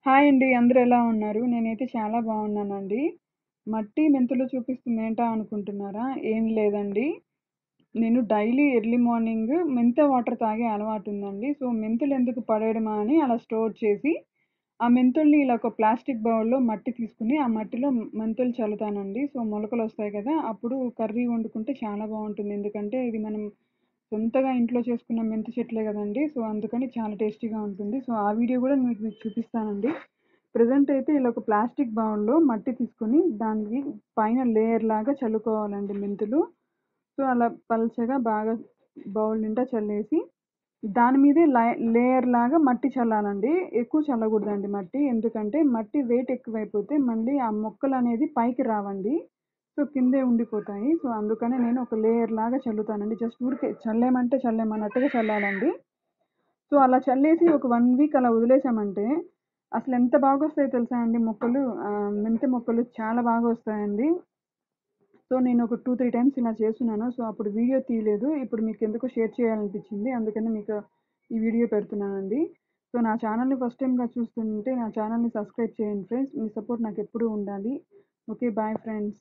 Hi అండి. అందరూ ఎలా ఉన్నారు? నేనైతే చాలా బాగున్నానండి. మట్టి, మెంతులు చూపిస్తుంది ఏంటా అనుకుంటున్నారా? ఏం లేదండి. నేను డైలీ ఎర్లీ మార్నింగ్ మెంత వాటర్ తాగే అలవాటుందండి. సో, మెంతులు ఎందుకు పడేయడమా అని అలా స్టోర్ చేసి, ఆ మెంతుల్ని ఇలా ఒక ప్లాస్టిక్ బౌల్‌లో మట్టి తీసుకొని, ఆ మట్టిలో మెంతులు చల్లుతానండి. సో, మొలకలొస్తాయి కదా! అప్పుడు కర్రీ వండుకుంటే చాలా బావుంటుంది. ఎందుకంటే, ఇది మనం సొంతగా ఇంట్లో చేసుకున్న మెంతి చెట్లే గదండీ! సో, అందుకని చాలా టేస్టీగా ఉంటుంది. సో, ఆ వీడియో గూడా మీకు చూపిస్తానండి. ప్రెజెంట్ అయితే ఇలా ఒక ప్లాస్టిక్ బౌల్‌లో మట్టి తీసుకొని, దానికి పైన లేయర్ లాగా చల్లుకోవాలండి మెంతులు. సో, అలా పల్చగా బాగా బౌల్ నిండా చల్లేసి, దాని మీదే లేయర్ లాగా మట్టి చల్లాలండి. ఎక్కువ చల్లకూడదండి మట్టి. ఎందుకంటే, మట్టి వెయిట్ ఎక్కువైపోతే మళ్ళీ ఆ మొక్కలనేది పైకి రావండి. సో, కిందే ఉండిపోతాయి. సో, అందుకనే నేను ఒక లేయర్ లాగా చల్లుతానండి. జస్ట్ ఊరికే చల్లామంటే చల్లామన్నట్టుగా చల్లాలండి. సో, అలా చల్లేసి ఒక 1 వీక్ అలా వదిలేసామంటే, అసలెంత బాగొస్తాయో తెలుసా అండి మొక్కలు. మెంతి మొక్కలు చాలా బాగా వస్తాయండి. సో, నేను ఒక 2, 3 టైమ్స్ ఇలా చేసున్నాను. సో, అప్పుడు వీడియో తీయలేదు. ఇప్పుడు మీకెందుకో షేర్ చేయాలనిపించింది. అందుకని మీకు ఈ వీడియో పెడుతున్నానండి. సో, నా ఛానల్‌ని ఫస్ట్ టైమ్‌గా చూస్తుంటే నా ఛానల్‌ని సబ్స్క్రైబ్ చేయండి ఫ్రెండ్స్. మీ సపోర్ట్ నాకెప్పుడూ ఉండాలి. ఓకే. Bye friends.